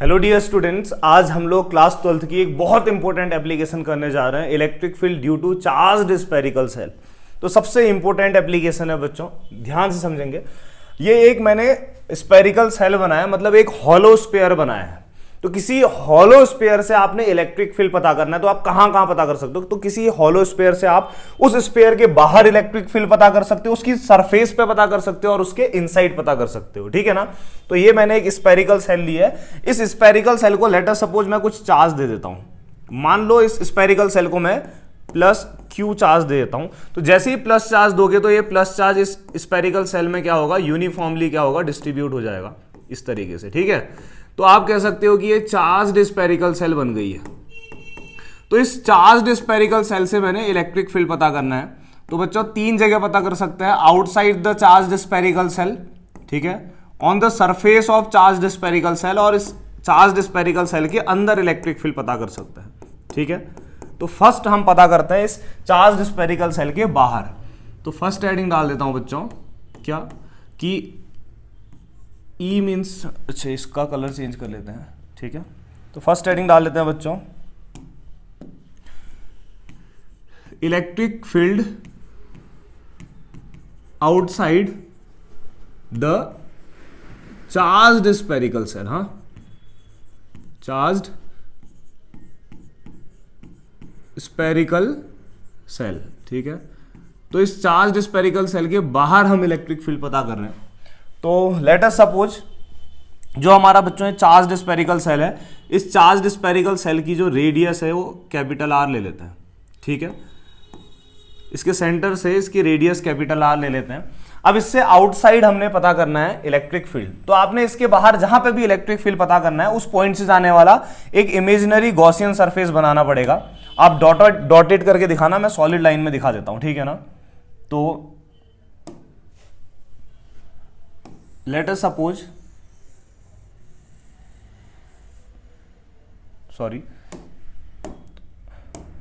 Hello dear students, आज हम लोग क्लास 12th की एक बहुत इंपॉर्टेंट एप्लीकेशन करने जा रहे हैं, electric field due to charged spherical shell. तो सबसे इंपॉर्टेंट एप्लीकेशन है बच्चों, ध्यान से समझेंगे। ये एक मैंने स्फेरिकल सेल बनाया, मतलब एक हॉलो स्फीयर बनाया है। तो किसी हॉलो स्फीयर से आपने इलेक्ट्रिक फील्ड पता करना है, तो आप कहां कहां पता कर सकते हो? तो किसी हॉलो स्फीयर से आप उस स्फीयर के बाहर इलेक्ट्रिक फील्ड पता कर सकते हो, उसकी सरफेस पे पता कर सकते हो और उसके इनसाइड पता कर सकते हो, ठीक है ना। तो ये मैंने एक स्फेरिकल सेल लिया है। इस स्फेरिकल सेल को लेटर सपोज मैं कुछ चार्ज दे देता हूं। मान लो इस स्फेरिकल सेल को मैं प्लस क्यू चार्ज दे देता हूं। तो जैसे ही प्लस चार्ज दोगे तो ये प्लस चार्ज इस स्फेरिकल सेल में क्या होगा, यूनिफॉर्मली क्या होगा, डिस्ट्रीब्यूट हो जाएगा इस तरीके से, ठीक है। तो आप कह सकते हो कि ये चार्ज्ड स्फेरिकल सेल बन गई है। तो इस चार्ज्ड स्फेरिकल सेल से मैंने इलेक्ट्रिक फील्ड पता करना है। तो बच्चों तीन जगह पता कर सकते हैं, outside the charged spherical cell, ठीक है, on the surface of charged spherical cell, और इस चार्ज्ड स्फेरिकल सेल के अंदर इलेक्ट्रिक फील्ड पता कर सकते हैं, ठीक है। तो फर्स्ट हम पता करते हैं इस चार्ज्ड स्फेरिकल सेल के बाहर। तो फर्स्ट हेडिंग डाल देता हूं बच्चों, क्या कि ई मीन्स, अच्छा इसका कलर चेंज कर लेते हैं, ठीक है। तो फर्स्ट हेडिंग डाल लेते हैं बच्चों, electric field outside the charged spherical shell. हाँ, चार्ज्ड स्फेरिकल सेल, ठीक है। तो इस चार्ज्ड स्फेरिकल सेल के बाहर हम इलेक्ट्रिक फील्ड पता कर रहे हैं। तो लेट अस सपोज जो हमारा बच्चों ये चार्ज्ड स्फेरिकल सेल है, इस चार्ज्ड स्फेरिकल सेल की जो रेडियस है वो कैपिटल आर ले लेते हैं, ठीक है। इसके सेंटर से इसकी रेडियस कैपिटल आर ले लेते हैं। अब इससे आउटसाइड हमने पता करना है इलेक्ट्रिक फील्ड। तो आपने इसके बाहर जहां पे भी इलेक्ट्रिक फील्ड पता करना है, उस पॉइंट से जाने वाला एक इमेजिनरी गॉसियन सरफेस बनाना पड़ेगा। आप डॉटेड करके दिखाना, मैं सॉलिड लाइन में दिखा देता हूं, ठीक है ना। तो लेट अस सपोज, सॉरी,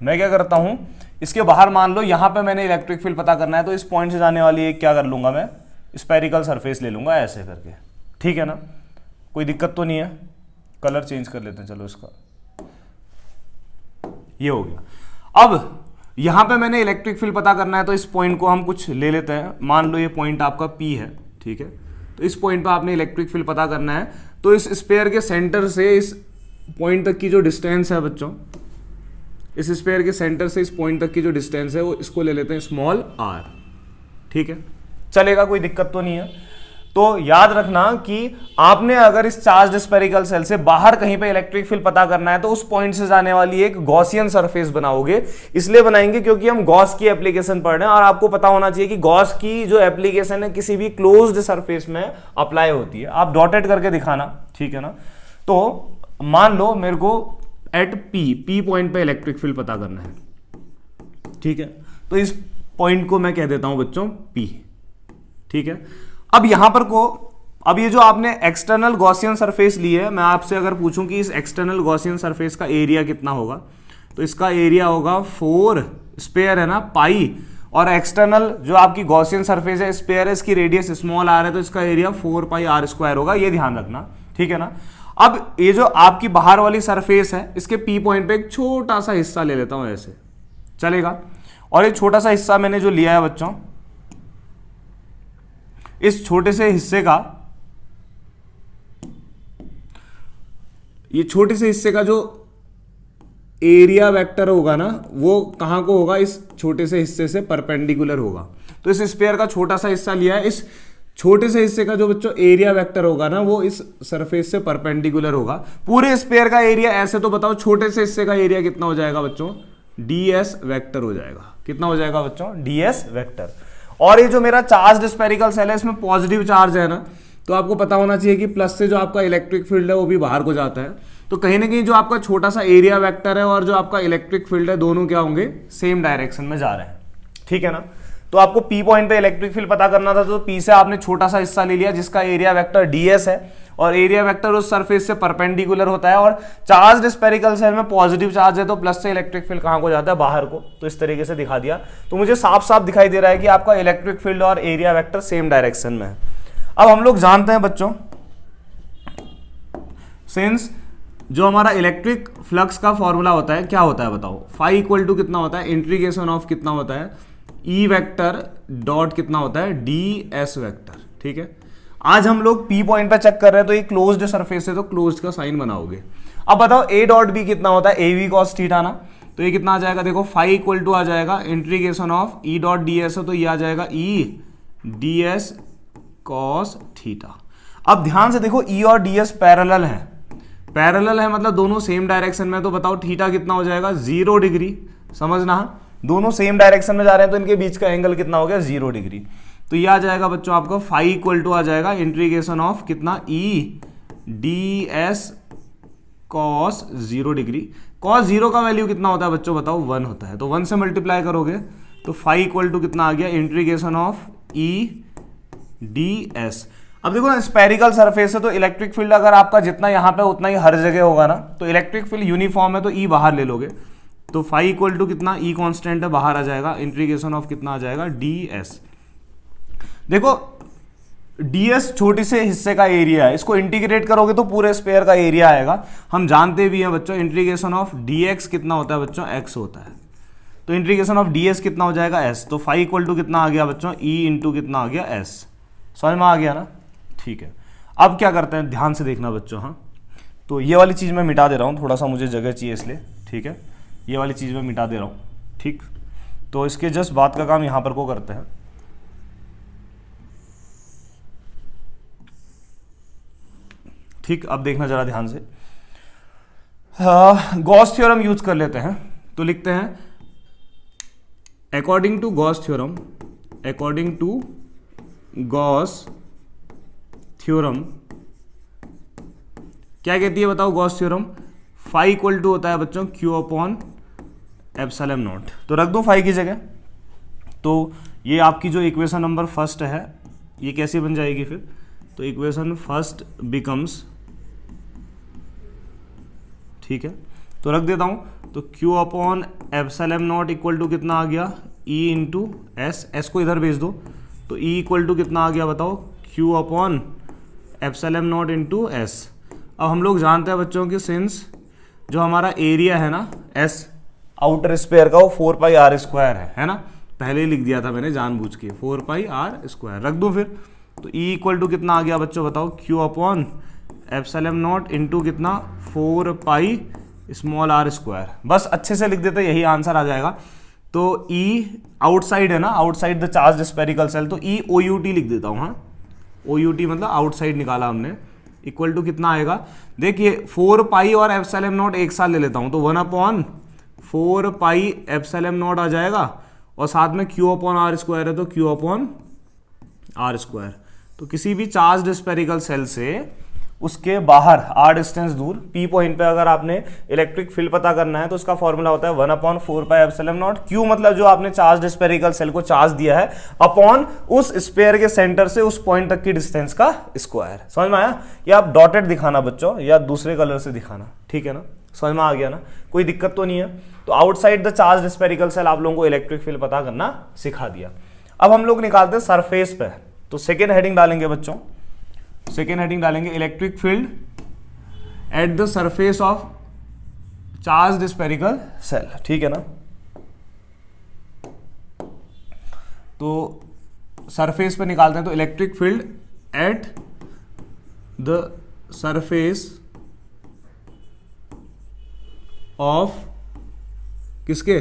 मैं क्या करता हूं, इसके बाहर मान लो यहां पे मैंने इलेक्ट्रिक फील्ड पता करना है, तो इस पॉइंट से जाने वाली एक क्या कर लूंगा, मैं स्फेरिकल सरफेस ले लूंगा ऐसे करके, ठीक है ना। कोई दिक्कत तो नहीं है। कलर चेंज कर लेते हैं, चलो इसका, ये हो गया। अब यहां पे मैंने इलेक्ट्रिक फील्ड पता करना है, तो इस पॉइंट को हम कुछ ले लेते हैं। मान लो ये पॉइंट आपका P है, ठीक है। तो इस पॉइंट पे आपने इलेक्ट्रिक फील्ड पता करना है। तो इस स्फीयर के सेंटर से इस पॉइंट तक की जो डिस्टेंस है बच्चों, इस स्फीयर के सेंटर से इस पॉइंट तक की जो डिस्टेंस है वो इसको ले लेते हैं स्मॉल r, ठीक है, चलेगा, कोई दिक्कत तो नहीं है। तो याद रखना कि आपने अगर इस चार्ज्ड स्फेरिकल सेल से बाहर कहीं पे इलेक्ट्रिक फील्ड पता करना है, तो उस पॉइंट से जाने वाली एक गॉसियन सरफेस बनाओगे। इसलिए बनाएंगे क्योंकि हम गॉस की एप्लीकेशन पढ़ रहे हैं, और आपको पता होना चाहिए कि गॉस की जो एप्लीकेशन है किसी भी क्लोज्ड सरफेस में अप्लाई होती है। आप डॉटेड करके दिखाना, ठीक है ना। तो मान लो मेरे को एट पी पॉइंट पे इलेक्ट्रिक फील्ड पता करना है, ठीक है। तो इस पॉइंट को मैं कह देता हूं बच्चों P, ठीक है। अब यहां पर अब ये जो आपने एक्सटर्नल गॉसियन सरफेस ली है, मैं आपसे अगर पूछूं कि इस एक्सटर्नल गॉसियन सरफेस का एरिया कितना होगा, तो इसका एरिया होगा 4 स्पेयर है ना, पाई, और एक्सटर्नल जो आपकी गॉसियन सरफेस है स्पेयर है, इसकी रेडियस स्मॉल r है, तो इसका एरिया 4 पाई r² होगा। ये ध्यान रखना, ठीक है ना। अब ये जो आपकी बाहर वाली सरफेस है, इसके P पॉइंट पे एक छोटा सा हिस्सा ले लेता हूं, ऐसे चलेगा। और ये छोटा सा हिस्सा मैंने जो लिया है बच्चों, इस छोटे से हिस्से का, ये छोटे से हिस्से का जो एरिया वेक्टर होगा ना, वो कहां को होगा, इस छोटे से हिस्से से परपेंडिकुलर होगा। तो इस स्फीयर का छोटा सा हिस्सा लिया है, इस छोटे से हिस्से का जो बच्चों एरिया वेक्टर होगा ना, वो इस सरफेस से परपेंडिकुलर होगा। पूरे स्फीयर का एरिया ऐसे तो बताओ, छोटे से हिस्से का एरिया कितना हो जाएगा बच्चों, ds वेक्टर हो जाएगा। कितना हो जाएगा बच्चों, ds वेक्टर। और ये जो मेरा चार्ज्ड स्फेरिकल सेल है, इसमें पॉजिटिव चार्ज है ना, तो आपको पता होना चाहिए कि प्लस से जो आपका इलेक्ट्रिक फील्ड है वो भी बाहर को जाता है। तो कहीं ना कहीं जो आपका छोटा सा एरिया वेक्टर है और जो आपका इलेक्ट्रिक फील्ड है, दोनों क्या होंगे, सेम डायरेक्शन में जा रहे हैं, ठीक है ना। तो आपको P पॉइंट पे इलेक्ट्रिक फील्ड पता करना था, तो P से आपने छोटा सा हिस्सा ले लिया जिसका एरिया वेक्टर ds है, और एरिया वेक्टर उस सरफेस से परपेंडिकुलर होता है। और चार्ज्ड स्फेरिकल सेल में पॉजिटिव चार्ज है, तो प्लस से इलेक्ट्रिक फील्ड कहां को जाता है, बाहर को। तो इस तरीके से दिखा दिया। तो मुझे साफ साफ दिखाई दे रहा है कि आपका इलेक्ट्रिक फील्ड और एरिया वेक्टर सेम डायरेक्शन में है। अब हम लोग जानते हैं बच्चों, सिंस जो हमारा इलेक्ट्रिक फ्लक्स का फॉर्मूला होता है क्या होता है बताओ, फाई इक्वल टू कितना होता है, इंटीग्रेशन ऑफ कितना होता है, ई वेक्टर डॉट कितना होता है, डी एस वेक्टर। ठीक है, आज हम लोग पी पॉइंट पे चेक कर रहे हैं, तो ये क्लोज्ड सरफेस है तो क्लोज्ड का साइन बनाओगे। अब बताओ ए डॉट बी कितना होता है, ए वी कॉस थीटा ना, तो ये कितना आ जाएगा, देखो फाई इक्वल टू आ जाएगा integration of E dot D S है तो ये आ जाएगा ई डी एस कॉस थीटा। अब ध्यान से देखो ई और डी एस पैरेलल है, पैरेलल है मतलब दोनों सेम डायरेक्शन में, तो बताओ थीटा कितना हो जाएगा, 0 डिग्री। समझना, दोनों सेम डायरेक्शन में जा रहे हैं तो इनके बीच का एंगल कितना हो गया, 0 डिग्री। तो ये आ जाएगा बच्चों आपको फाई इक्वल टू आ जाएगा इंटीग्रेशन ऑफ कितना, ई D S cos 0 degree. Cos 0 का वैल्यू कितना होता है बच्चों बताओ, 1 होता है, तो 1 से मल्टीप्लाई करोगे तो फाई इक्वल टू कितना आ गया, integration of E D S. अब देखो ना, स्पेरिकल सरफेस है तो इलेक्ट्रिक फील्ड अगर आपका जितना यहाँ पे उतना ही हर जगह होगा ना, तो इलेक्ट्रिक फील्ड यूनिफॉर्म है तो ई बाहर ले लोगे, तो फाई इक्वल टू कितना, ई कांस्टेंट है बाहर आ जाएगा, इंटीग्रेशन ऑफ कितना आ जाएगा, डी एस। देखो ds छोटे से हिस्से का एरिया है, इसको इंटीग्रेट करोगे तो पूरे स्पेयर का एरिया आएगा। हम जानते भी हैं बच्चों इंटीग्रेशन ऑफ dx कितना होता है बच्चों, x होता है, तो इंटीग्रेशन ऑफ ds कितना हो जाएगा, s। तो फाई इक्वल टू कितना आ गया बच्चों, e इंटू कितना आ गया, s। समझ में आ गया ना, ठीक है। अब क्या करते हैं, ध्यान से देखना बच्चों, हाँ, तो ये वाली चीज़ मैं मिटा दे रहा हूँ, थोड़ा सा मुझे जगह चाहिए इसलिए, ठीक है, ये वाली चीज़ मैं मिटा दे रहा हूँ, ठीक। तो इसके जस्ट बात का काम यहाँ पर को करते हैं। ठीक, अब देखना जरा ध्यान से, गॉस थ्योरम यूज कर लेते हैं, तो लिखते हैं according to Gauss theorem, according to Gauss theorem क्या कहती है बताओ Gauss theorem, phi equal to होता है बच्चों क्यू अपॉन एप्सिलॉन नॉट। तो रख दो फाई की जगह, तो ये आपकी जो इक्वेशन नंबर फर्स्ट है ये कैसे बन जाएगी फिर, तो इक्वेशन फर्स्ट बिकम्स, ठीक है, तो रख देता हूं, तो Q upon epsilon not equal to कितना आ गया, E इंटू एस, एस को इधर भेज दो, तो E इक्वल टू कितना आ गया बताओ, Q upon epsilon naught into S. अब हम लोग जानते हैं बच्चों कि सिंस जो हमारा एरिया है ना S आउटर स्पेयर का, वो 4 पाई आर स्क्वायर है ना, पहले ही लिख दिया था मैंने जानबूझ के, 4 पाई आर स्क्वायर रख दो फिर, तो E इक्वल टू कितना आ गया बच्चों बताओ, Q upon epsilon naught into कितना 4 पाई स्मॉल आर स्क्वायर। बस अच्छे से लिख देते यही आंसर आ जाएगा। तो E आउटसाइड है ना, outside the charge spherical shell, तो E OUT लिख देता हूँ, हाँ OUT मतलब आउटसाइड निकाला हमने, इक्वल टू कितना आएगा, देखिए 4 पाई और एप्सिलॉन नॉट एक साथ ले लेता हूँ, तो 1 अपॉन 4 पाई एप्सिलॉन नॉट आ जाएगा, और साथ में Q अपॉन आर स्क्वायर है तो Q अपॉन आर स्क्वायर। तो किसी भी चार्ज स्पेरिकल सेल से उसके बाहर r डिस्टेंस दूर P पॉइंट पे अगर आपने इलेक्ट्रिक फील्ड पता करना है तो उसका फॉर्मूला होता है 1 upon 4 pi epsilon not, Q मतलब जो आपने चार्ज स्पेरिकल सेल को चार्ज दिया है, अपॉन उस स्पेयर के सेंटर से उस पॉइंट तक की डिस्टेंस का स्क्वायर। समझ में आया, या आप डॉटेड दिखाना बच्चों या दूसरे कलर से दिखाना, ठीक है ना, समझ में आ गया ना, कोई दिक्कत तो नहीं है। तो outside the charge spherical shell आप लोगों को इलेक्ट्रिक फील्ड पता करना सिखा दिया। अब हम लोग निकालते हैं सरफेस पे, तो सेकेंड हेडिंग डालेंगे बच्चों, सेकेंड हेडिंग डालेंगे electric field at the surface of charge spherical shell, ठीक है ना। तो सरफेस पे निकालते हैं, तो electric field at the surface of किसके,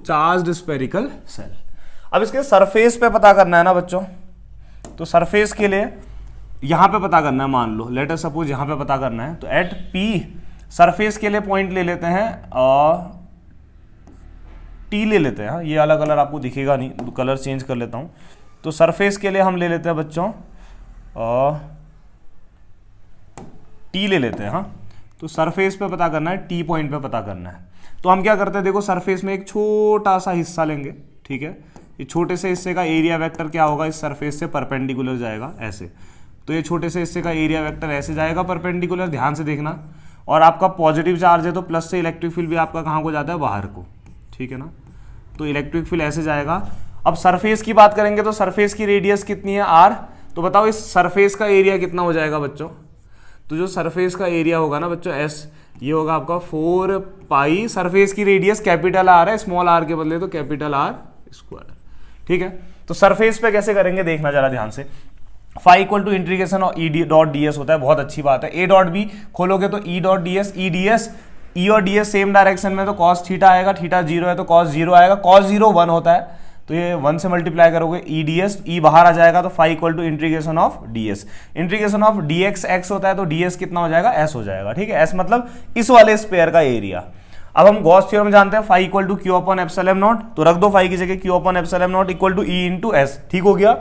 चार्ज स्पेरिकल सेल। अब इसके सरफेस पे पता करना है ना बच्चों, तो सरफेस के लिए यहां पे पता करना है, मान लो लेट अस सपोज यहां पे पता करना है, तो एट P सरफेस के लिए पॉइंट ले लेते हैं, T ले लेते हैं, ये अलग कलर आपको दिखेगा नहीं, तो कलर चेंज कर लेता हूं। तो सरफेस के लिए हम ले लेते हैं बच्चों T ले लेते हैं, हाँ, तो सरफेस पे पता करना है, T पॉइंट पे पता करना है। तो हम क्या करते हैं, देखो सरफेस में एक छोटा सा हिस्सा लेंगे, ठीक है, ये छोटे से हिस्से का एरिया वेक्टर क्या होगा, इस सरफेस से परपेंडिकुलर जाएगा ऐसे, तो ये छोटे से हिस्से का एरिया वेक्टर ऐसे जाएगा परपेंडिकुलर, ध्यान से देखना, और आपका पॉजिटिव चार्ज है तो प्लस से इलेक्ट्रिक फील्ड भी आपका कहाँ को जाता है, बाहर को, ठीक है ना, तो इलेक्ट्रिक फील्ड ऐसे जाएगा। अब सरफेस की बात करेंगे तो सरफेस की रेडियस कितनी है r, तो बताओ इस सरफेस का एरिया कितना हो जाएगा बच्चों, तो जो सरफेस का एरिया होगा ना बच्चों एस, ये होगा आपका 4 पाई, सरफेस की रेडियस कैपिटल आर है, स्मॉल आर के बदले तो कैपिटल आर स्क्वायर। ठीक है, तो सरफेस पे कैसे करेंगे देखना जरा ध्यान से। फाई इक्वल टू इंटीग्रेशन और ई डॉट डी एस होता है, बहुत अच्छी बात है। ए डॉट बी खोलोगे तो E dot D S, E D S, E और डी एस सेम डायरेक्शन में तो कॉस थीटा आएगा, थीटा 0 है तो कॉस 0 आएगा, कॉस 0 1 होता है तो ये 1 से मल्टीप्लाई करोगे ई डी एस, ई बाहर आ जाएगा तो phi equal to integration of D S, integration of D X X होता है तो डी एस कितना हो जाएगा एस हो जाएगा। ठीक है, एस मतलब इस वाले स्पेयर का एरिया। अब हम गॉस थ्योरम जानते हैं, phi equal to Q upon epsilon not, तो रख दो फाई की जगह Q upon epsilon not equal to E into S. ठीक हो गया,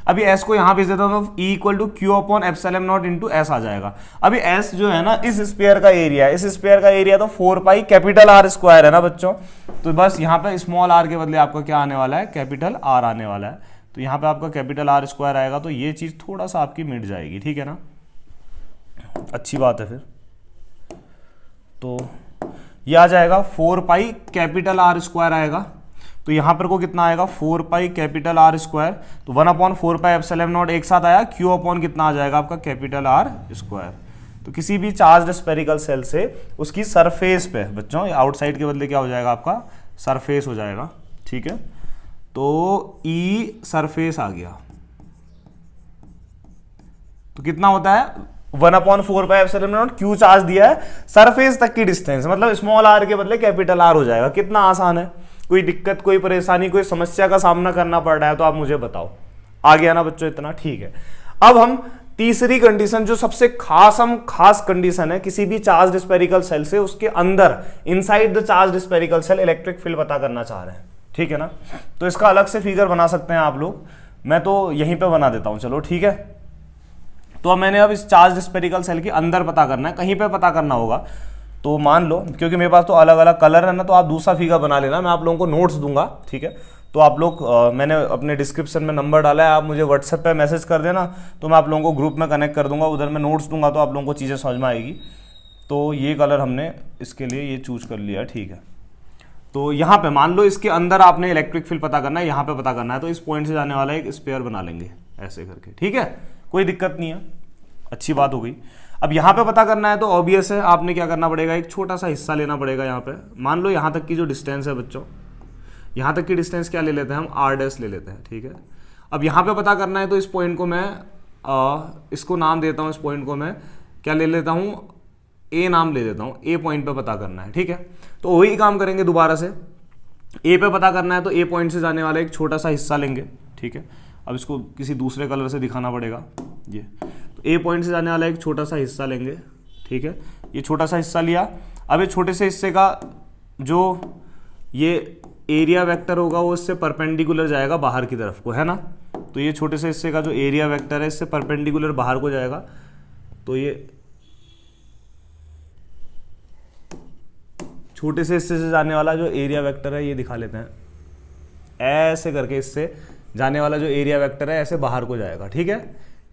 अभी एस को यहां भेज देता हूं तो E equal to Q upon epsilon naught into S आ जाएगा। अभी एस जो है ना इस स्पेयर का एरिया है, इस स्पेयर का एरिया तो 4 पाई कैपिटल आर स्क्वायर है ना बच्चों, तो बस यहाँ पे स्मॉल आर के बदले आपका क्या आने वाला है, कैपिटल आर आने वाला है। तो यहाँ पे आपका कैपिटल आर स्क्वायर आएगा, तो ये चीज थोड़ा सा आपकी मिट जाएगी। ठीक है ना, अच्छी बात है। फिर तो ये आ जाएगा 4 पाई कैपिटल आर स्क्वायर आएगा, तो यहां पर को कितना आएगा 4 पाई कैपिटल आर स्क्वायर, तो 1/4 पाई एप्सिलॉन नॉट एक साथ आया, क्यू अपॉन कितना आ जाएगा आपका कैपिटल आर स्क्वायर। तो किसी भी चार्ज स्फेरिकल सेल से उसकी सरफेस पे बच्चों आउटसाइड के बदले क्या हो जाएगा आपका सरफेस हो जाएगा। ठीक है, तो ई सरफेस आ गया तो कितना होता है 1/4 pi epsilon naught, Q charge दिया है, सरफेस तक की डिस्टेंस मतलब स्मॉल आर के बदले कैपिटल आर हो जाएगा। कितना आसान है, कोई दिक्कत कोई परेशानी कोई समस्या का सामना करना पड़ रहा है तो आप मुझे बताओ। आ गया ना बच्चों इतना? ठीक है, अब हम तीसरी कंडीशन जो सबसे खास कंडीशन है किसी भी चार्ज स्फेरिकल सेल से, उसके अंदर inside the charge spherical shell electric field पता करना चाह रहे हैं। ठीक है ना, तो इसका अलग से फिगर बना सकते हैं आप लोग, मैं तो यहीं पे बना देता हूं। चलो ठीक है, तो अब मैंने अब इस चार्ज स्फेरिकल सेल के अंदर पता करना है, कहीं पे पता करना होगा तो मान लो क्योंकि मेरे पास तो अलग अलग कलर है ना, तो आप दूसरा फिगर बना लेना, मैं आप लोगों को नोट्स दूंगा। ठीक है, तो आप लोग मैंने अपने डिस्क्रिप्शन में नंबर डाला है, आप मुझे व्हाट्सएप पे मैसेज कर देना, तो मैं आप लोगों को ग्रुप में कनेक्ट कर दूंगा, उधर मैं नोट्स दूंगा तो आप लोगों को चीज़ें समझ में आएगी। तो ये कलर हमने इसके लिए ये चूज कर लिया। ठीक है, तो यहाँ पे मान लो इसके अंदर आपने इलेक्ट्रिक फील्ड पता करना है, यहाँ पे पता करना है, तो इस पॉइंट से जाने वाला एक स्पेयर बना लेंगे ऐसे करके। ठीक है, कोई दिक्कत नहीं है, अच्छी बात हो गई। अब यहाँ पे पता करना है तो ऑब्वियस है आपने क्या करना पड़ेगा, एक छोटा सा हिस्सा लेना पड़ेगा। यहाँ पे मान लो यहाँ तक की जो डिस्टेंस है बच्चों, यहाँ तक की डिस्टेंस क्या ले लेते हैं हम, आर डैश ले लेते हैं। ठीक है, अब यहाँ पे पता करना है तो इस पॉइंट को मैं इसको नाम देता हूँ, इस पॉइंट को मैं क्या ले लेता हूँ, ए नाम ले देता हूँ, ए पॉइंट पे पता करना है। ठीक है, तो वही काम करेंगे दोबारा से, ए पे पता करना है तो ए पॉइंट से जाने वाला एक छोटा सा हिस्सा लेंगे। ठीक है, अब इसको किसी दूसरे कलर से दिखाना पड़ेगा, ये ए पॉइंट से जाने वाला एक छोटा सा हिस्सा लेंगे। ठीक है, ये छोटा सा हिस्सा लिया, अब ये छोटे से हिस्से का जो ये एरिया वेक्टर होगा वो इससे परपेंडिकुलर जाएगा बाहर की तरफ को, है ना। तो ये छोटे से हिस्से का जो एरिया वेक्टर है इससे परपेंडिकुलर बाहर को जाएगा, तो ये छोटे से हिस्से से जाने वाला जो एरिया वेक्टर है ये दिखा लेते हैं, ऐसे करके इससे जाने वाला जो एरिया वेक्टर है ऐसे बाहर को जाएगा। ठीक है,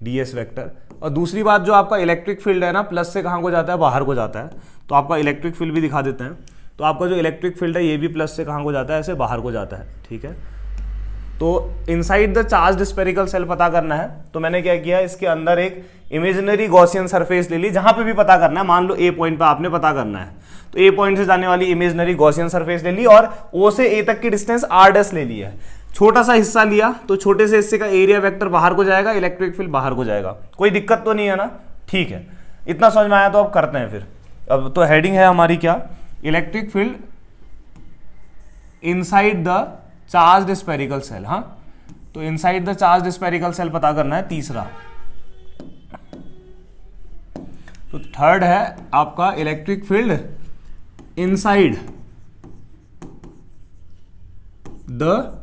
ds वेक्टर। और दूसरी बात जो आपका इलेक्ट्रिक फील्ड है ना, प्लस से कहाँ को जाता है, बाहर को जाता है, तो आपका इलेक्ट्रिक फील्ड भी दिखा देते हैं। तो आपका जो इलेक्ट्रिक फील्ड है ये भी प्लस से कहाँ को जाता है, ऐसे बाहर को जाता है। ठीक है, तो inside the charged spherical shell पता करना है, तो मैंने क्या किया, इसके अंदर एक इमेजिनरी गॉसियन सरफेस ले ली, जहां पे भी पता करना है, मान लो ए पॉइंट पे आपने पता करना है, तो ए पॉइंट से जाने वाली इमेजिनरी गॉसियन सरफेस ले ली और ओ से ए तक की डिस्टेंस आर डैश ले लिया है। छोटा सा हिस्सा लिया तो छोटे से हिस्से का एरिया वेक्टर बाहर को जाएगा, इलेक्ट्रिक फील्ड बाहर को जाएगा, कोई दिक्कत तो नहीं है ना। ठीक है, इतना समझ में आया, तो अब करते हैं फिर। अब तो हेडिंग है हमारी क्या, electric field inside the charged spherical shell. हाँ, तो inside the charged spherical shell पता करना है तीसरा। तो थर्ड है आपका electric field inside the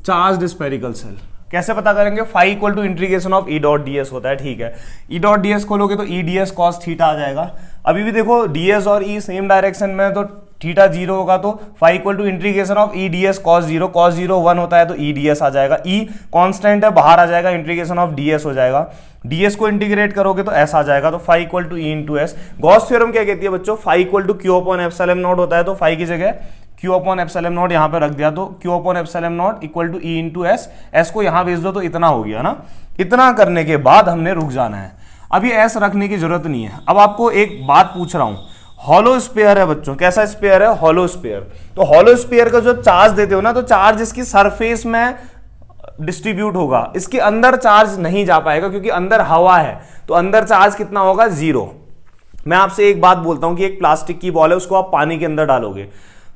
charged spherical shell. कैसे पता करेंगे, phi equal to integration of E dot D S होता है। ठीक है, ई डॉट डी एस खोलोगे तो E D S cos theta आ जाएगा। अभी भी देखो डी एस और ई सेम डायरेक्शन में, तो थीटा 0 होगा तो phi equal to integration of E D S cos 0, cos 0 1 होता है तो ई डी एस आ जाएगा। ई कांस्टेंट है, बाहर आ जाएगा, इंटीग्रेशन ऑफ डी एस हो जाएगा। डी एस को इंटीग्रेट करोगे तो एस आ जाएगा, तो phi equal to E into S. Gauss theorem क्या कहती है बच्चों, phi equal to Q upon epsilon naught होता है, तो फाई की जगह क्यू अपॉन एप्सिलॉन नॉट यहाँ पे रख दिया, तो Q upon epsilon not equal to E into S. S को यहाँ भेज दो तो इतना हो गया ना। इतना करने के बाद हमने रुक जाना है। अब ये एस रखने की जरूरत नहीं है। अब आपको एक बात पूछ रहा हूं, हॉलो स्फीयर है बच्चों, कैसा स्फीयर है? Hollow sphere. तो हॉलो स्फीयर का जो चार्ज देते हो ना, तो चार्ज इसकी सरफेस में डिस्ट्रीब्यूट होगा, इसके अंदर चार्ज नहीं जा पाएगा क्योंकि अंदर हवा है, तो अंदर चार्ज कितना होगा? 0। मैं आपसे एक बात बोलता हूं कि एक प्लास्टिक की बॉल है, उसको आप पानी के अंदर डालोगे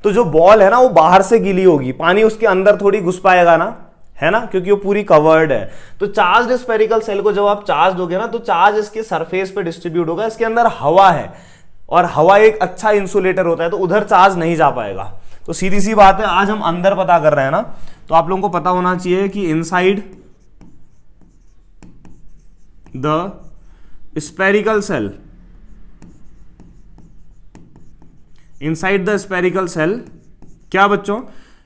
तो जो बॉल है ना वो बाहर से गीली होगी, पानी उसके अंदर थोड़ी घुस पाएगा ना, है ना, क्योंकि वो पूरी कवर्ड है। तो चार्ज स्फेरिकल सेल को जब आप चार्ज दोगे ना, तो चार्ज इसके सरफेस पे डिस्ट्रीब्यूट होगा, इसके अंदर हवा है और हवा एक अच्छा इंसुलेटर होता है, तो उधर चार्ज नहीं जा पाएगा। तो सीधी सी बात है, आज हम अंदर पता कर रहे हैं ना, तो आप लोगों को पता होना चाहिए कि inside the spherical shell, inside the spherical shell क्या बच्चों?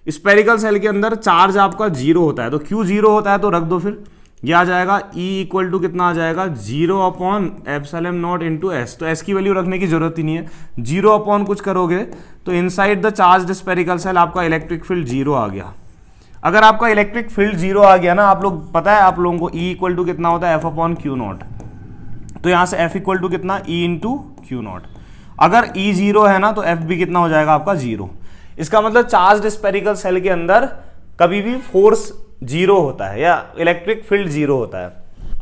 स्फेरिकल सेल के अंदर चार्ज आपका 0 होता है। तो क्यों 0 होता है? तो रख दो फिर, ये आ जाएगा E इक्वल टू कितना आ जाएगा? 0 upon epsilon naught into S. तो एस की वैल्यू रखने की जरूरत ही नहीं है, 0 अपॉन कुछ करोगे तो inside the charge spherical shell आपका इलेक्ट्रिक फील्ड 0 आ गया। अगर आपका इलेक्ट्रिक फील्ड 0 आ गया ना, आप लोग पता है आप लोगों को E इक्वल टू कितना होता है? F upon Q not. तो यहां से F इक्वल टू कितना? E into Q not. अगर E 0 है ना, तो F भी कितना हो जाएगा आपका? 0। इसका मतलब चार्ज स्फेरिकल सेल के अंदर कभी भी फोर्स 0 होता है या इलेक्ट्रिक फील्ड 0 होता है।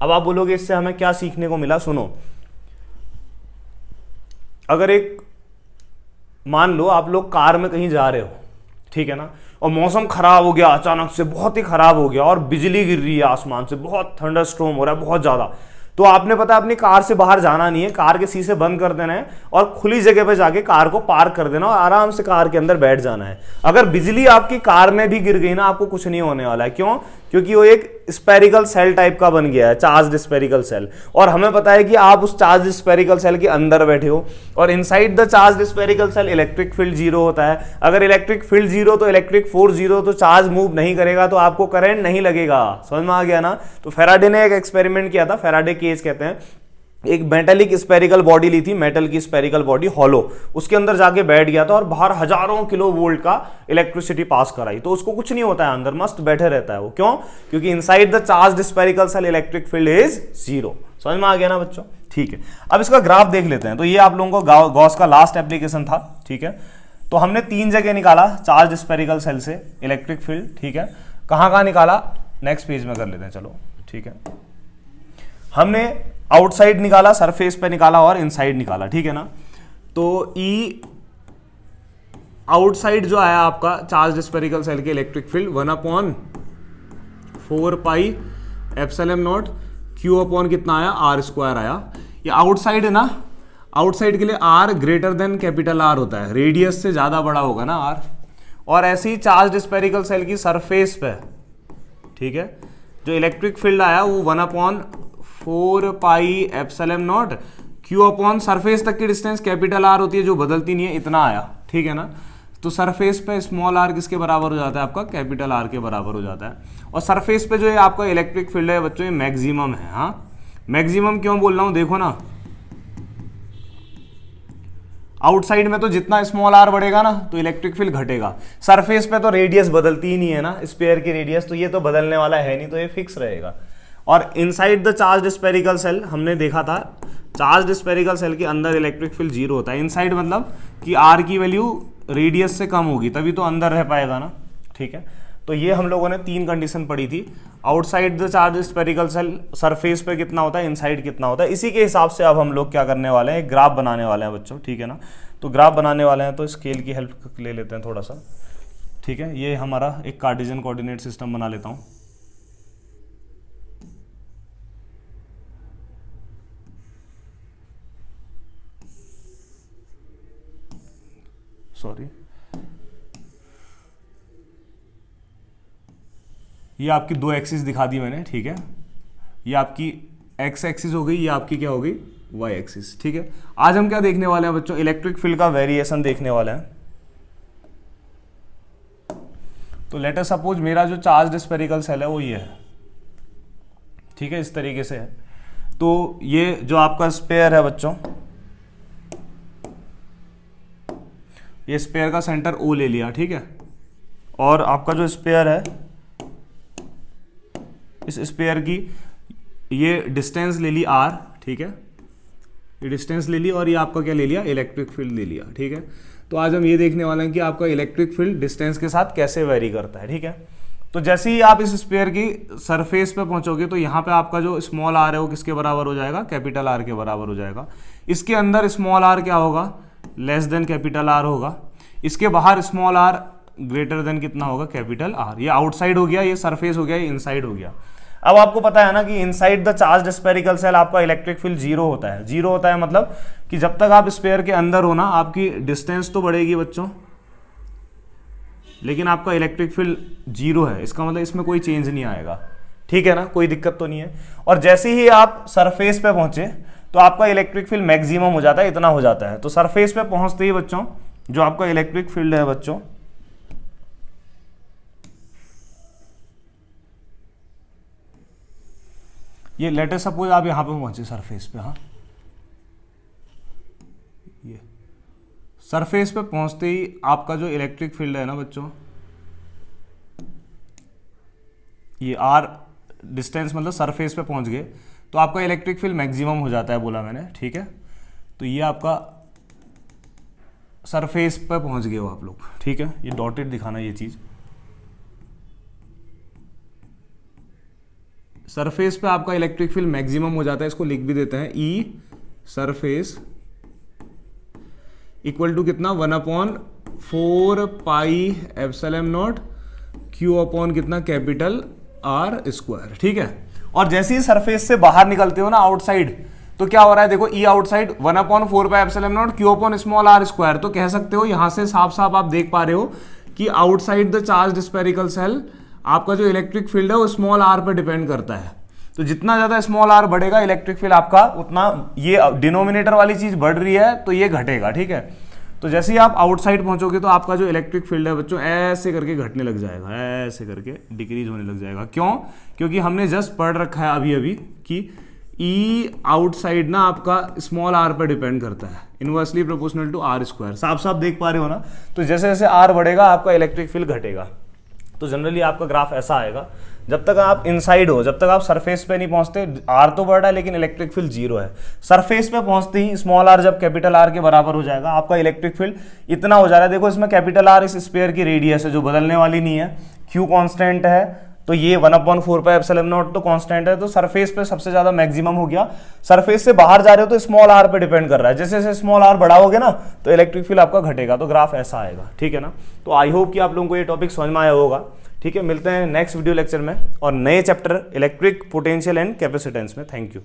अब आप बोलोगे इससे हमें क्या सीखने को मिला? सुनो, अगर एक मान लो आप लोग कार में कहीं जा रहे हो, ठीक है ना, और मौसम खराब हो गया, अचानक से बहुत ही खराब हो गया और बिजली गिर रही है आसमान से, बहुत थंडरस्टॉर्म हो रहा है बहुत ज्यादा, तो आपने पता अपनी कार से बाहर जाना नहीं है, कार के शीशे बंद कर देना है और खुली जगह पे जाके कार को पार्क कर देना और आराम से कार के अंदर बैठ जाना है। अगर बिजली आपकी कार में भी गिर गई ना, आपको कुछ नहीं होने वाला है। क्यों? क्योंकि वो एक स्फेरिकल सेल टाइप का बन गया है, चार्ज स्फेरिकल सेल, और हमें पता है कि आप उस चार्ज स्फेरिकल सेल के अंदर बैठे हो और inside the charge spherical shell electric field 0 होता है। अगर इलेक्ट्रिक फील्ड 0 तो इलेक्ट्रिक फोर्स 0, तो चार्ज मूव नहीं करेगा, तो आपको करंट नहीं लगेगा। समझ में आ गया ना? तो फैराडे ने एक एक्सपेरिमेंट किया था, फैराडे केज कहते हैं, एक मेटेलिक स्फेरिकल बॉडी ली थी, मेटल की स्फेरिकल बॉडी हॉलो, उसके अंदर जाके बैठ गया था और बाहर हजारों किलो वोल्ट का इलेक्ट्रिसिटी पास कराई, तो उसको कुछ नहीं होता है, अंदर मस्त बैठे रहता है वो। क्यों? क्योंकि inside the charge spherical shell electric field is 0। समझ में आ गया ना बच्चों? ठीक है, अब इसका ग्राफ देख लेते हैं। तो ये आप लोगों को गॉस का लास्ट एप्लीकेशन था, ठीक है। तो हमने 3 जगह निकाला चार्ज स्फेरिकल सेल से इलेक्ट्रिक फील्ड, ठीक है। कहाँ निकाला? नेक्स्ट पेज में कर लेते हैं, चलो ठीक है। हमने आउटसाइड निकाला, सरफेस पे निकाला और इनसाइड निकाला, ठीक है ना। तो ई आउटसाइड जो आया आपका चार्ज स्फेरिकल सेल के electric field 1/4 pi epsilon naught Q upon कितना आया? r² आया। ये आउटसाइड है ना, आउटसाइड के लिए r greater than capital R होता है, रेडियस से ज्यादा बड़ा होगा ना r। और ऐसे ही चार्ज स्फेरिकल सेल की सरफेस पे, ठीक है, जो इलेक्ट्रिक फील्ड आया वो 1/4 pi epsilon naught Q upon surface तक की डिस्टेंस कैपिटल R होती है जो बदलती नहीं है, इतना आया, ठीक है ना। तो सरफेस पे स्मॉल r किसके बराबर हो जाता है? आपका कैपिटल R के बराबर हो जाता है। और सरफेस पे जो है आपका इलेक्ट्रिक फील्ड है बच्चों, ये मैक्सिमम है। हाँ, मैक्सिमम क्यों बोल रहा हूं? देखो ना, आउटसाइड में तो जितना स्मॉल r बढ़ेगा ना तो इलेक्ट्रिक फील्ड घटेगा, सरफेस पे तो रेडियस बदलती ही नहीं है ना, स्फीयर की रेडियस, तो ये तो बदलने वाला है नहीं, तो ये फिक्स रहेगा। और inside the charge spherical shell हमने देखा था, चार्ज स्फेरिकल सेल के अंदर इलेक्ट्रिक फील्ड 0 होता है। इनसाइड मतलब कि r की वैल्यू रेडियस से कम होगी तभी तो अंदर रह पाएगा ना, ठीक है। तो ये हम लोगों ने 3 कंडीशन पढ़ी थी। Outside the charge spherical shell surface पे कितना होता है, इनसाइड कितना होता है। इसी के हिसाब से अब हम लोग क्या करने वाले हैं, ग्राफ बनाने वाले हैं बच्चों, ठीक है ना। तो ग्राफ बनाने वाले हैं तो स्केल की हेल्प ले लेते हैं थोड़ा सा, ठीक है। ये हमारा एक कार्टेशियन कोऑर्डिनेट सिस्टम बना लेता हूँ। सॉरी, ये आपकी 2 एक्सिस दिखा दी मैंने, ठीक है। ये आपकी एक्स एक्सिस हो गई, ये आपकी क्या हो गई? वाई एक्सिस, ठीक है। आज हम क्या देखने वाले हैं बच्चों? इलेक्ट्रिक फील्ड का वेरिएशन देखने वाले हैं। तो लेट अस सपोज मेरा जो चार्ज स्फेरिकल सेल है वो ये है, ठीक है, इस तरीके से है। तो ये जो आपका स्फीयर है बच्चों, ये स्फीयर का सेंटर O ले लिया, ठीक है। और आपका जो स्फीयर है, इस स्फीयर की ये डिस्टेंस ले ली R, ठीक है, ये डिस्टेंस ले लिया और ये आपका क्या ले लिया, इलेक्ट्रिक फील्ड ले लिया, ठीक है। तो आज हम ये देखने वाले हैं कि आपका इलेक्ट्रिक फील्ड डिस्टेंस के साथ कैसे वेरी करता है, ठीक है। तो जैसे ही आप इस स्फीयर की सरफेस पे पहुंचोगे तो यहाँ पे आपका जो स्मॉल आर है वो किसके बराबर हो जाएगा, कैपिटल आर के बराबर हो जाएगा। इसके अंदर स्मॉल आर क्या होगा, लेस देन कैपिटल आर होगा। इसके बाहर स्मॉल आर ग्रेटर देन कितना होगा, कैपिटल आर। ये आउटसाइड हो गया, ये सरफेस हो गया, ये इनसाइड हो गया। अब आपको पता है ना कि inside the charged spherical cell आपका इलेक्ट्रिक फील्ड जीरो होता है। जीरो होता है मतलब कि जब तक आप स्फीयर के अंदर हो ना, आपकी डिस्टेंस तो बढ़ेगी बच्चों, लेकिन आपका इलेक्ट्रिक फील्ड जीरो है। इसका मतलब इसमें कोई चेंज नहीं आएगा, ठीक है ना, कोई दिक्कत तो नहीं है। और जैसे ही आप सरफेस पे पहुंचे तो आपका इलेक्ट्रिक फील्ड मैक्सिमम हो जाता है, इतना हो जाता है। तो सरफेस पे पहुंचते ही बच्चों जो आपका इलेक्ट्रिक फील्ड है बच्चों, ये लेट अस सपोज आप यहां पे पहुंचे सरफेस पे, हाँ, ये सरफेस पे पहुंचते ही आपका जो इलेक्ट्रिक फील्ड है ना बच्चों, ये आर डिस्टेंस मतलब सरफेस पे पहुंच गए तो आपका इलेक्ट्रिक फील्ड मैक्सिमम हो जाता है, बोला मैंने, ठीक है। तो ये आपका सरफेस पे पहुंच गए हो आप लोग, ठीक है। ये डॉटेड दिखाना, ये चीज सरफेस पे आपका इलेक्ट्रिक फील्ड मैक्सिमम हो जाता है। इसको लिख भी देते हैं, ई सरफेस इक्वल टू कितना, 1/4 pi epsilon naught Q upon कितना, कैपिटल आर स्क्वायर, ठीक है। और जैसे ही सरफेस से बाहर निकलते हो ना आउटसाइड, तो क्या हो रहा है देखो, E outside 1/4 pi epsilon naught Q upon small R square. तो कह सकते हो यहां से साफ साफ आप देख पा रहे हो कि outside the charged spherical cell आपका जो इलेक्ट्रिक फील्ड है वो स्मॉल आर पर डिपेंड करता है। तो जितना ज्यादा स्मॉल आर बढ़ेगा इलेक्ट्रिक फील्ड आपका, उतना ये डिनोमिनेटर वाली चीज बढ़ रही है तो ये घटेगा, ठीक है। तो जैसे ही आप आउटसाइड पहुंचोगे तो आपका जो इलेक्ट्रिक फील्ड है बच्चों ऐसे करके घटने लग जाएगा, ऐसे करके डिक्रीज होने लग जाएगा। क्यों? क्योंकि हमने जस्ट पढ़ रखा है अभी अभी कि ई आउटसाइड ना आपका स्मॉल आर पर डिपेंड करता है, inversely proportional to R square. साफ साफ देख पा रहे हो ना। तो जैसे जैसे आर बढ़ेगा आपका इलेक्ट्रिक फील्ड घटेगा। तो जनरली आपका ग्राफ ऐसा आएगा, जब तक आप इनसाइड हो, जब तक आप सरफेस पे नहीं पहुंचते, आर तो बढ़ रहा है लेकिन इलेक्ट्रिक फील्ड जीरो है। सरफेस पे पहुंचते ही स्मॉल आर जब कैपिटल आर के बराबर हो जाएगा, आपका इलेक्ट्रिक फील्ड इतना हो जा रहा है। देखो इसमें कैपिटल आर इस स्फीयर की रेडियस है जो बदलने वाली नहीं है, क्यू कांस्टेंट है, तो ये 1/4 पाई एप्सिलॉन नॉट तो कांस्टेंट है। तो सरफेस पे सबसे ज्यादा मैक्सिमम हो गया। सरफेस से बाहर जा रहे हो तो स्मॉल आर पे डिपेंड कर रहा है। जैसे जैसे स्मॉल आर बढ़ाओगे ना तो इलेक्ट्रिक फील्ड आपका घटेगा। तो ग्राफ ऐसा आएगा, ठीक है ना। तो आई होप कि आप लोगों को ये टॉपिक समझ में आया होगा, ठीक है। मिलते हैं नेक्स्ट वीडियो लेक्चर में और नए chapter electric potential and capacitance में। Thank you.